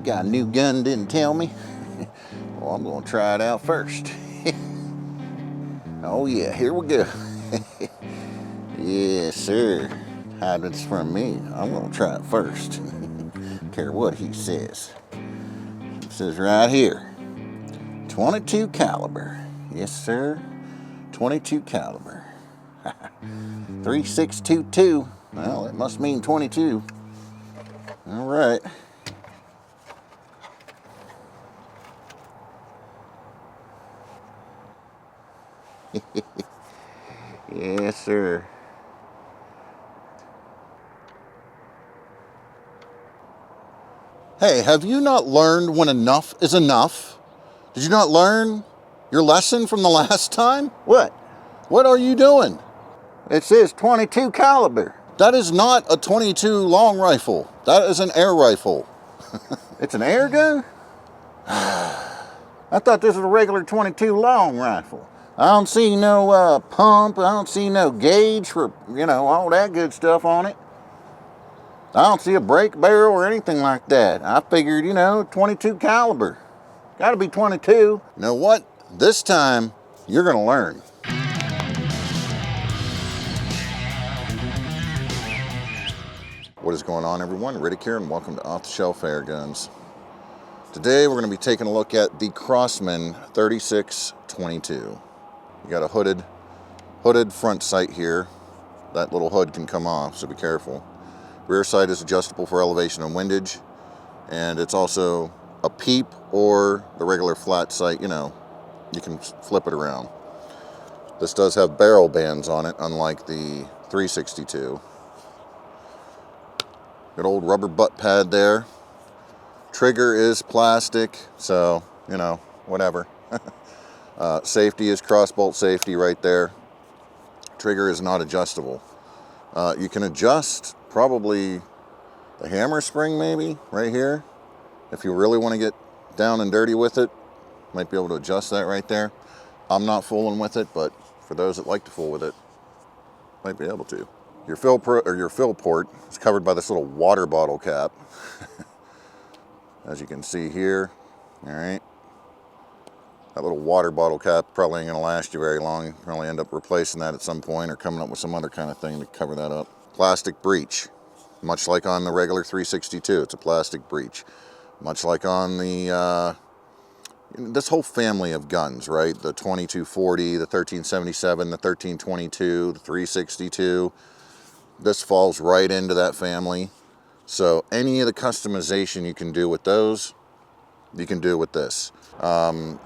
got a new gun, didn't tell me. Well, I'm gonna try it out first. Oh yeah, here we go. Yes, sir. Hide this from me. I'm gonna try it first. Care what he says. It says right here, 22 caliber. Yes, sir. 22 caliber. 3622. Well, it must mean 22. All right. Yes, sir. Hey, have you not learned when enough is enough? Did you not learn your lesson from the last time? What? What are you doing? It says 22 caliber. That is not a 22 long rifle. That is an air rifle. It's an air gun? I thought this was a regular 22 long rifle. I don't see no pump. I don't see no gauge for, all that good stuff on it. I don't see a brake barrel or anything like that. I figured, 22 caliber. Gotta be 22. You know what? This time, you're gonna learn. What is going on, everyone? Riddict here, and welcome to Off the Shelf Airguns. Today, we're gonna be taking a look at the Crosman 3622. You got a hooded front sight here. That little hood can come off, so be careful. Rear sight is adjustable for elevation and windage, and it's also a peep or the regular flat sight, you can flip it around. This does have barrel bands on it, unlike the 362. Good old rubber butt pad there. Trigger is plastic, so, whatever. Safety is crossbolt safety right there. Trigger is not adjustable. You can adjust probably the hammer spring maybe right here. If you really want to get down and dirty with it, might be able to adjust that right there. I'm not fooling with it, but for those that like to fool with it, might be able to. Your fill port is covered by this little water bottle cap. As you can see here, all right. That little water bottle cap probably ain't gonna last you very long. You'll probably end up replacing that at some point or coming up with some other kind of thing to cover that up. Plastic breech, much like on the regular 362, it's a plastic breech. Much like on the, this whole family of guns, right? The 2240, the 1377, the 1322, the 362. This falls right into that family. So any of the customization you can do with those, you can do with this.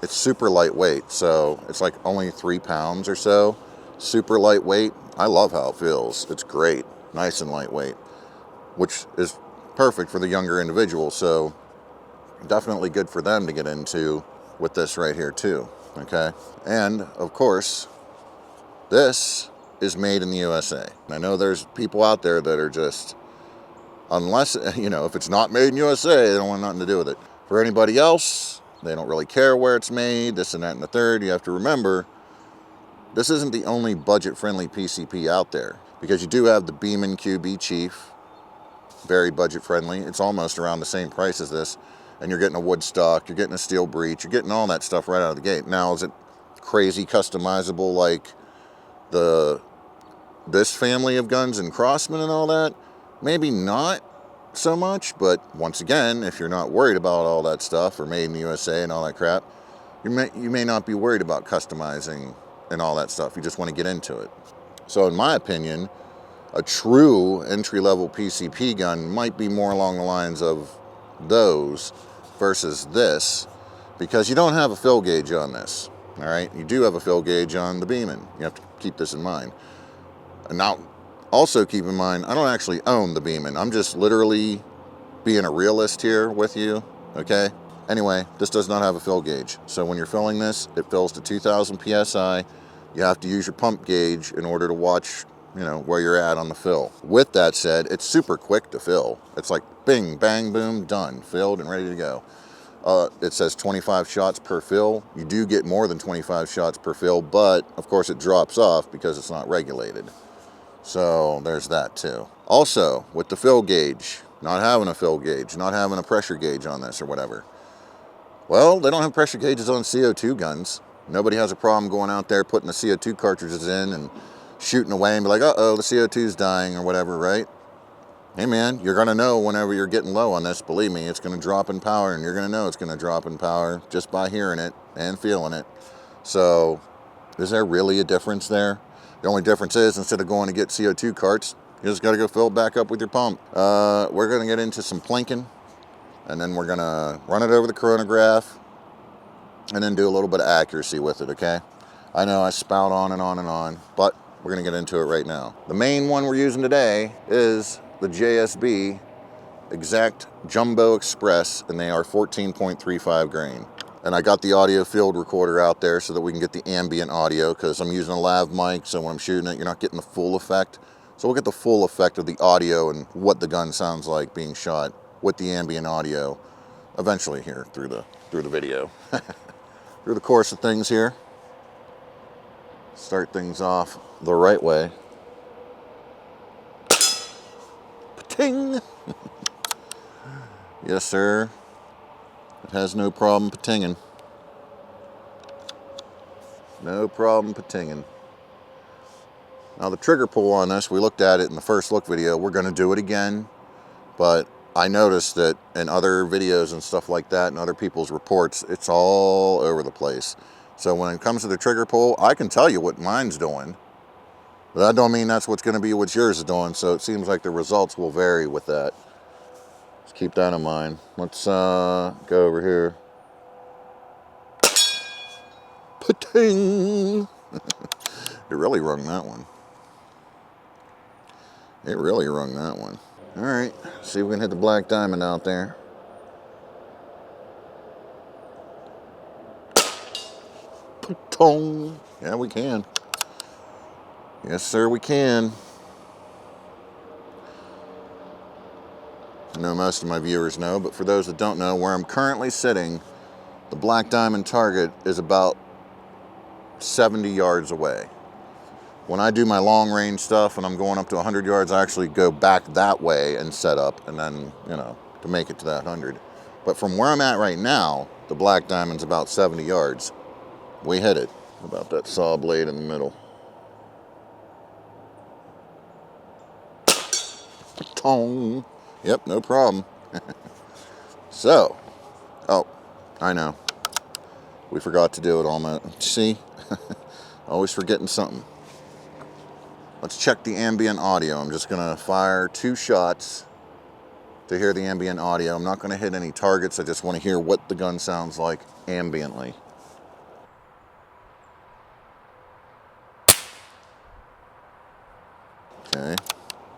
It's super lightweight, so it's like only 3 pounds or so. Super lightweight. I love how it feels. It's great. Nice and lightweight, which is perfect for the younger individual. So definitely good for them to get into with this right here too, okay? And of course, this is made in the USA. And I know there's people out there that are just, unless, if it's not made in USA, they don't want nothing to do with it. For anybody else, they don't really care where it's made, this and that and the third. You have to remember, this isn't the only budget-friendly PCP out there, because you do have the Beeman QB Chief, very budget-friendly. It's almost around the same price as this, and you're getting a wood stock, you're getting a steel breech, you're getting all that stuff right out of the gate. Now, is it crazy customizable like this family of guns and Crosman and all that? Maybe not so much, but once again, if you're not worried about all that stuff, or made in the USA and all that crap, you may not be worried about customizing and all that stuff. You just want to get into it. So in my opinion, a true entry-level PCP gun might be more along the lines of those versus this, because you don't have a fill gauge on this, all right? You do have a fill gauge on the Beeman. You have to keep this in mind. And now, also keep in mind, I don't actually own the Beeman. I'm just literally being a realist here with you, okay? Anyway, this does not have a fill gauge. So when you're filling this, it fills to 2,000 PSI. You have to use your pump gauge in order to watch, where you're at on the fill. With that said, it's super quick to fill. It's like bing, bang, boom, done, filled and ready to go. It says 25 shots per fill. You do get more than 25 shots per fill, but of course it drops off because it's not regulated. So there's that too. Also, with the fill gauge, not having a fill gauge, not having a pressure gauge on this or whatever. Well, they don't have pressure gauges on CO2 guns. Nobody has a problem going out there putting the CO2 cartridges in and shooting away and be like, uh-oh, the CO2's dying or whatever, right? Hey man, you're gonna know whenever you're getting low on this. Believe me, it's gonna drop in power, and you're gonna know it's gonna drop in power just by hearing it and feeling it. So, is there really a difference there? The only difference is, instead of going to get CO2 carts, you just gotta go fill it back up with your pump. We're gonna get into some plinking, and then we're gonna run it over the chronograph, and then do a little bit of accuracy with it, okay? I know I spout on and on and on, but we're gonna get into it right now. The main one we're using today is the JSB Exact Jumbo Express, and they are 14.35 grain. And I got the audio field recorder out there so that we can get the ambient audio, because I'm using a lav mic, so when I'm shooting it, you're not getting the full effect. So we'll get the full effect of the audio and what the gun sounds like being shot with the ambient audio eventually here through the video. Through the course of things here. Start things off the right way. Ting! Yes, sir. It has no problem patinging. No problem patinging. Now the trigger pull on this, we looked at it in the first look video. We're going to do it again, but I noticed that in other videos and stuff like that, and other people's reports, it's all over the place. So when it comes to the trigger pull, I can tell you what mine's doing. But that don't mean that's what's going to be what yours is doing, so it seems like the results will vary with that. Just keep that in mind. Let's go over here. Pating! It really rung that one. It really rung that one. All right, see if we can hit the black diamond out there. Patong! Yeah, we can. Yes, sir, we can. I know most of my viewers know, but for those that don't know, where I'm currently sitting, the black diamond target is about 70 yards away. When I do my long range stuff and I'm going up to 100 yards, I actually go back that way and set up, and then, you know, to make it to that 100. But from where I'm at right now, the black diamond's about 70 yards. We hit it. About that saw blade in the middle. Tong. Yep, no problem. So, oh, I know. We forgot to do it almost. See? Always forgetting something. Let's check the ambient audio. I'm just gonna fire 2 shots to hear the ambient audio. I'm not gonna hit any targets. I just wanna hear what the gun sounds like ambiently. Okay.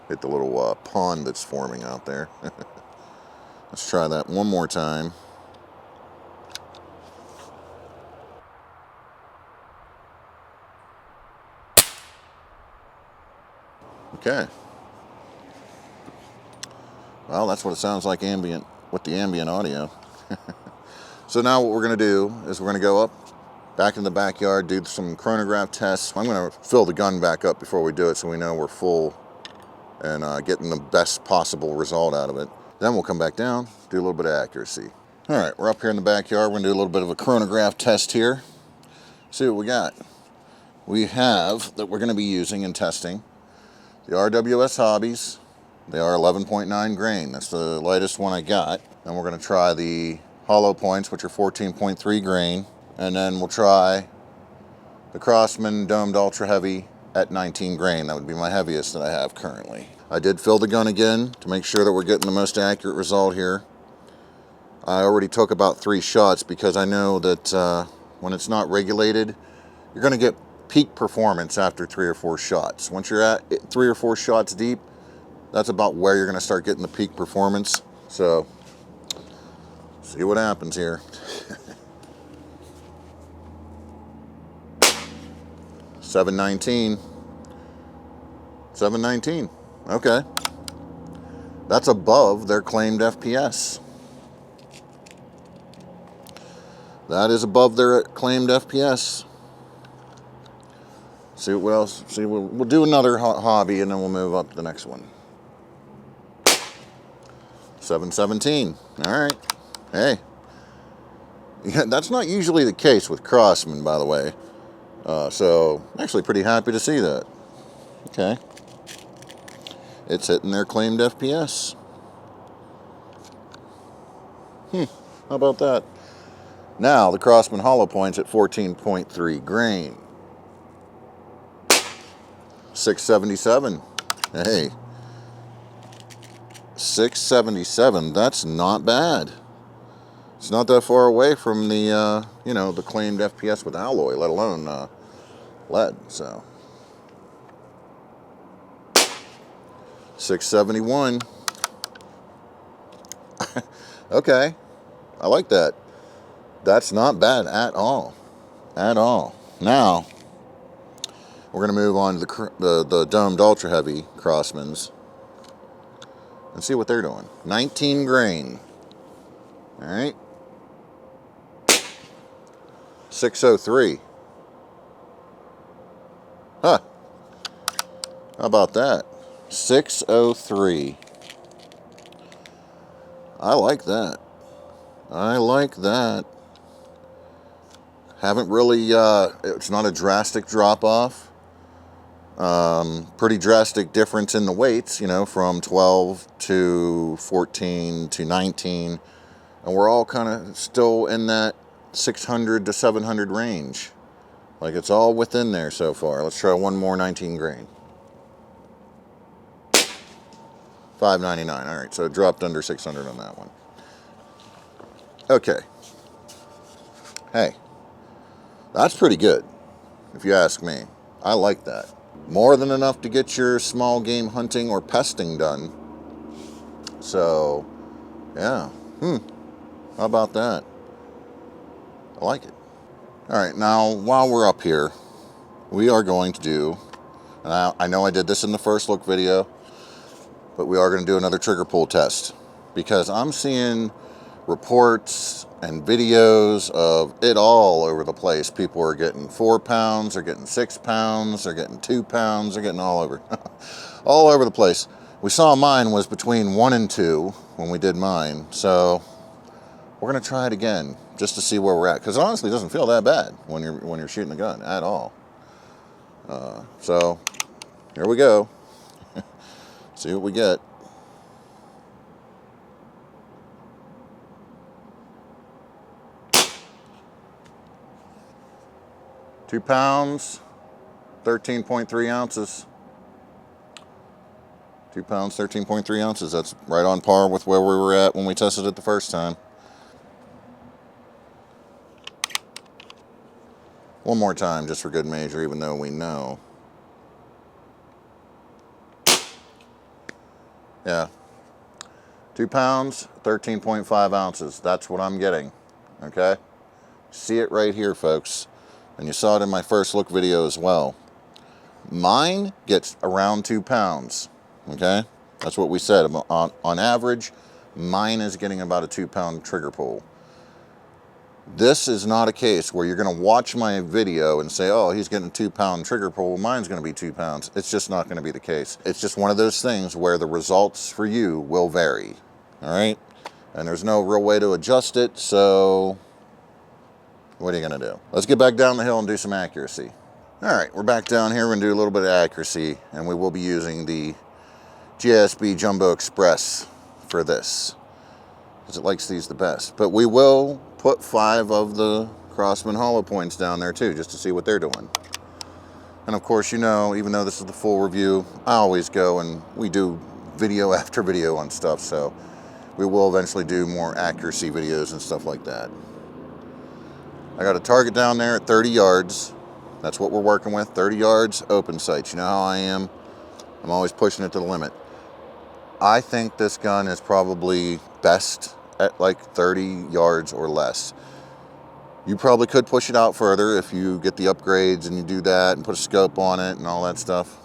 Hit the little pond that's forming out there. Let's try that one more time. Okay. Well, that's what it sounds like ambient with the ambient audio. So now what we're going to do is we're going to go up back in the backyard, do some chronograph tests. I'm going to fill the gun back up before we do it so we know we're full and getting the best possible result out of it. Then we'll come back down, do a little bit of accuracy. All right, we're up here in the backyard. We're going to do a little bit of a chronograph test here. See what we got. We have, that we're going to be using and testing, the RWS Hobbies. They are 11.9 grain. That's the lightest one I got. And we're going to try the hollow points, which are 14.3 grain. And then we'll try the Crosman domed ultra heavy at 19 grain. That would be my heaviest that I have currently. I did fill the gun again to make sure that we're getting the most accurate result here. I already took about 3 shots because I know that when it's not regulated, you're going to get peak performance after 3 or 4 shots. Once you're at 3 or 4 shots deep, that's about where you're going to start getting the peak performance. So, see what happens here. 719. 719. Okay. That's above their claimed FPS. That is above their claimed FPS. See what else? See, we'll do another hobby and then we'll move up to the next one. 717. All right. Hey. Yeah, that's not usually the case with Crosman, by the way. So, actually pretty happy to see that. Okay. It's hitting their claimed FPS. How about that? Now, the Crosman hollow point's at 14.3 grain. 677. Hey. 677. That's not bad. It's not that far away from the, you know, the claimed FPS with alloy, let alone lead, so. 671. Okay. I like that. That's not bad at all. At all. Now, we're going to move on to the domed ultra heavy Crosmans and see what they're doing. 19 grain. All right. 603. Huh. How about that? 603. I like that. I like that. Haven't really, it's not a drastic drop off. Pretty drastic difference in the weights, you know, from 12 to 14 to 19. And we're all kind of still in that 600 to 700 range. Like it's all within there so far. Let's try one more 19 grain. 599. All right, so it dropped under 600 on that one. Okay. Hey, that's pretty good, if you ask me. I like that. More than enough to get your small game hunting or pesting done. So, yeah. How about that? I like it. All right, now, while we're up here, we are going to do, and I know I did this in the first look video, but we are going to do another trigger pull test because I'm seeing reports and videos of it all over the place. People are getting 4 pounds, they're getting 6 pounds, they're getting 2 pounds, they're getting all over. All over the place. We saw mine was between 1 and 2 when we did mine, so we're going to try it again just to see where we're at, because it honestly doesn't feel that bad when you're shooting the gun at all. So here we go. See what we get. £2, 13.3 ounces. 2 pounds, 13.3 ounces. That's right on par with where we were at when we tested it the first time. One more time, just for good measure, even though we know. Yeah. 2 pounds, 13.5 ounces. That's what I'm getting. Okay? See it right here, folks. And you saw it in my first look video as well. Mine gets around 2 pounds. Okay? That's what we said. On average, mine is getting about a 2 pound trigger pull. This is not a case where you're going to watch my video and say, oh, he's getting a 2 pound trigger pull. Mine's going to be 2 pounds. It's just not going to be the case. It's just one of those things where the results for you will vary. All right? And there's no real way to adjust it. So what are you going to do? Let's get back down the hill and do some accuracy. All right, we're back down here. We're going to do a little bit of accuracy. And we will be using the GSB Jumbo Express for this, because it likes these the best. But we will put 5 of the Crosman hollow points down there too, just to see what they're doing. And of course, you know, even though this is the full review, I always go and we do video after video on stuff, so we will eventually do more accuracy videos and stuff like that. I got a target down there at 30 yards. That's what we're working with, 30 yards, open sights. You know how I am. I'm always pushing it to the limit. I think this gun is probably best at like 30 yards or less. You probably could push it out further if you get the upgrades and you do that and put a scope on it and all that stuff.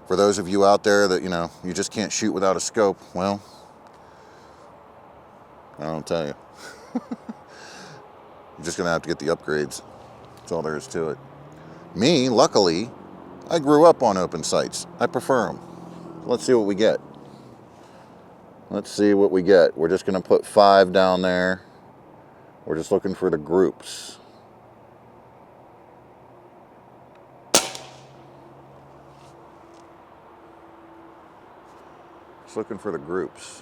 For those of you out there that, you know, you just can't shoot without a scope, well, I don't tell you. You're just gonna have to get the upgrades. That's all there is to it. Me, luckily, I grew up on open sights. I prefer them. Let's see what we get. Let's see what we get. We're just going to put 5 down there. We're just looking for the groups. Just looking for the groups.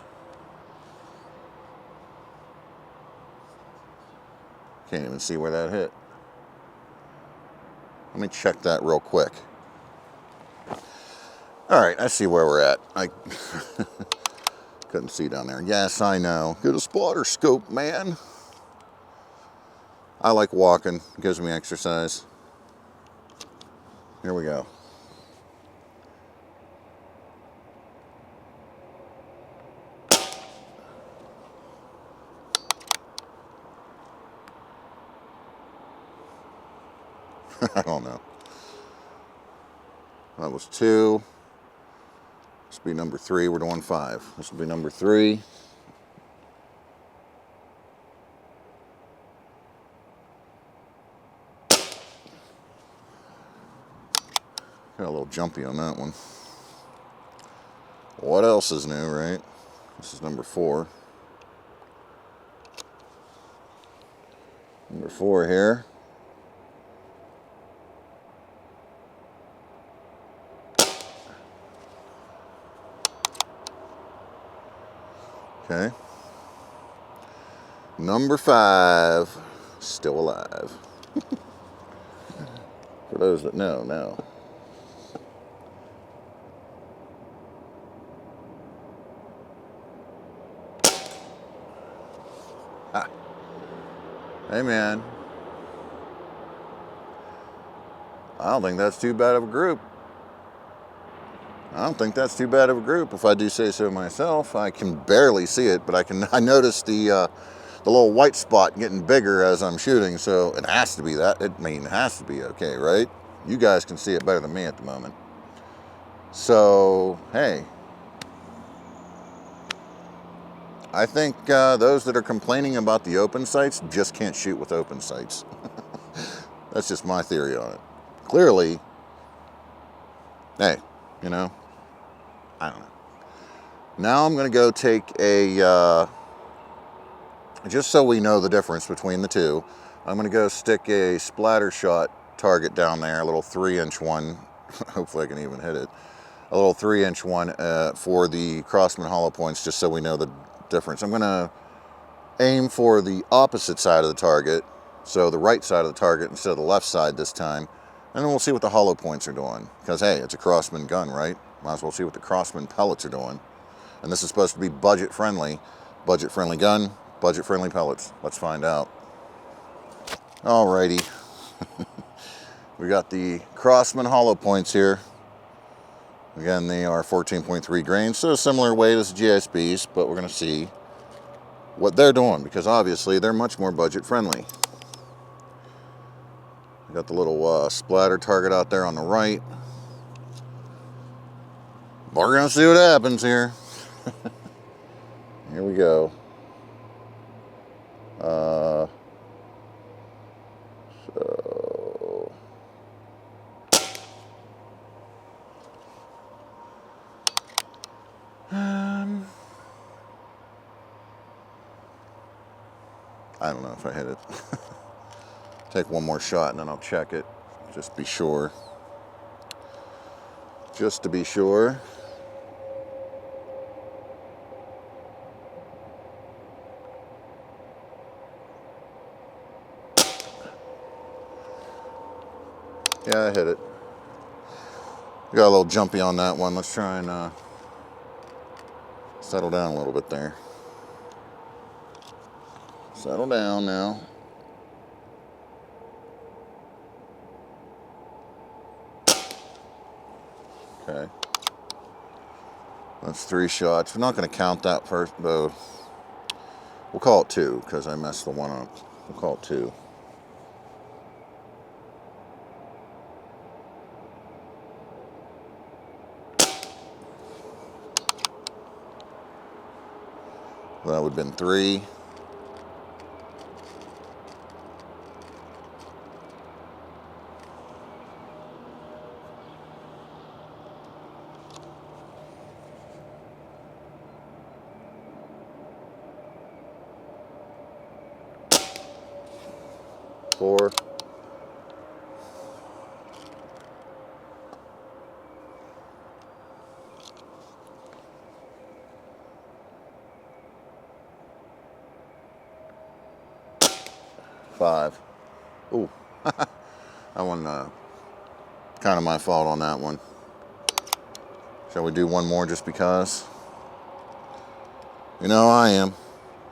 Can't even see where that hit. Let me check that real quick. All right, I see where we're at. I couldn't see down there. Yes, I know. Get a spotter scope, man. I like walking. It gives me exercise. Here we go. I don't know. That was 2. This will be number 3. We're doing 5. This will be number 3. Got a little jumpy on that one. What else is new, right? This is number 4. Number 4 here. Okay. Number 5, still alive. For those that know, now. Ah. Hey, man. I don't think that's too bad of a group. I don't think that's too bad of a group, if I do say so myself. I can barely see it, but I noticed the little white spot getting bigger as I'm shooting, so it has to be that. It has to be okay, right? You guys can see it better than me at the moment. So, hey. I think those that are complaining about the open sights just can't shoot with open sights. That's just my theory on it. Clearly, hey, you know, I don't know. Now I'm going to go take a, just so we know the difference between the two, I'm going to go stick a splatter shot target down there, a little 3-inch one. Hopefully I can even hit it. A little 3-inch one for the Crosman hollow points, just so we know the difference. I'm going to aim for the opposite side of the target, so the right side of the target instead of the left side this time, and then we'll see what the hollow points are doing, because hey, it's a Crosman gun, right? Might as well see what the Crosman pellets are doing. And this is supposed to be budget friendly gun, budget friendly pellets. Let's find out. Alrighty. We got the Crosman hollow points here. Again, they are 14.3 grains, so a similar weight as the GSBs, but we're going to see what they're doing, because obviously they're much more budget friendly. We got the little splatter target out there on the right. We're going to see what happens here. Here we go. So I don't know if I hit it. Take one more shot and then I'll check it. Just be sure. Just to be sure. Yeah, I hit it. Got a little jumpy on that one. Let's try and settle down a little bit there. Settle down now. Okay. That's 3 shots. We're not going to count that first, though. We'll call it 2, because I messed the one up. We'll call it 2. That would have been 3. 4. Five. Ooh, that one, kind of my fault on that one. Shall we do one more just because? You know I am.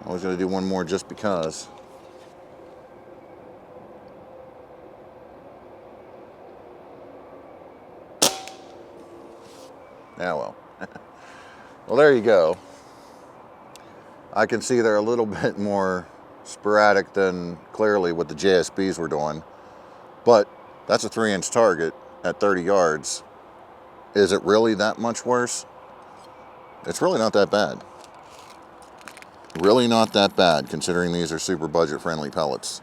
Always gonna do one more just because. Yeah, well. Well, there you go. I can see they're a little bit more sporadic than clearly what the JSBs were doing, but that's a 3-inch target at 30 yards. Is it really that much worse? It's really not that bad. Really not that bad, considering these are super budget friendly pellets.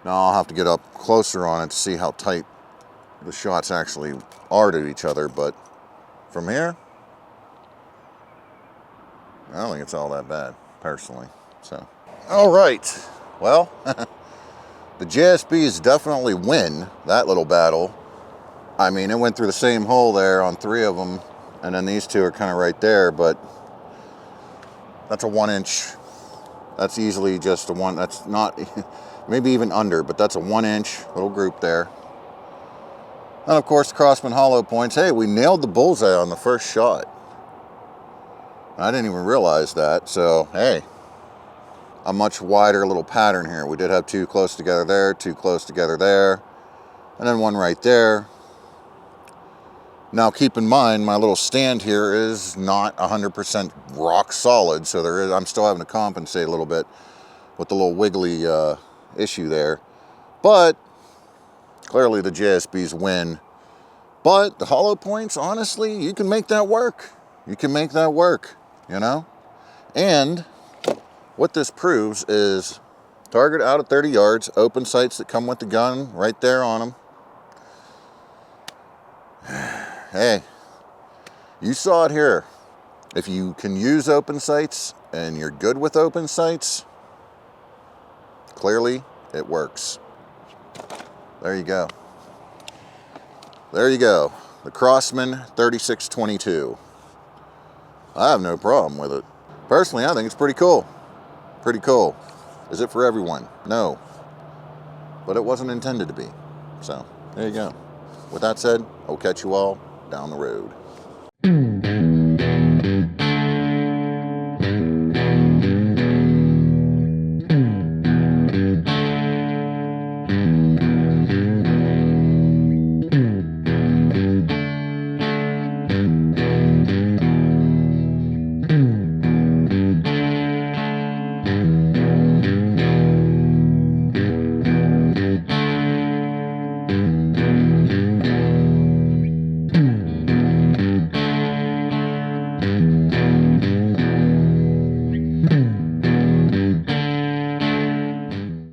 Now I'll have to get up closer on it to see how tight the shots actually are to each other, but from here, I don't think it's all that bad, personally. So, all right. Well, the JSBs definitely win that little battle. I mean, it went through the same hole there on 3 of them, and then these 2 are kind of right there, but that's a 1-inch. That's easily just a 1, that's not, maybe even under, but that's a 1-inch little group there. And of course, Crosman hollow points. Hey, we nailed the bullseye on the first shot. I didn't even realize that, so hey, a much wider little pattern here. We did have 2 close together there, 2 close together there, and then 1 right there. Now keep in mind, my little stand here is not 100% rock solid, so I'm still having to compensate a little bit with the little wiggly issue there. But clearly the JSBs win. But the hollow points, honestly, you can make that work. You can make that work, you know? And what this proves is target out at 30 yards, open sights that come with the gun right there on them. Hey, you saw it here. If you can use open sights and you're good with open sights, clearly it works. There you go. There you go. The Crosman 3622. I have no problem with it. Personally, I think it's pretty cool. Pretty cool. Is it for everyone? No. But it wasn't intended to be. So, there you go. With that said, I'll catch you all down the road.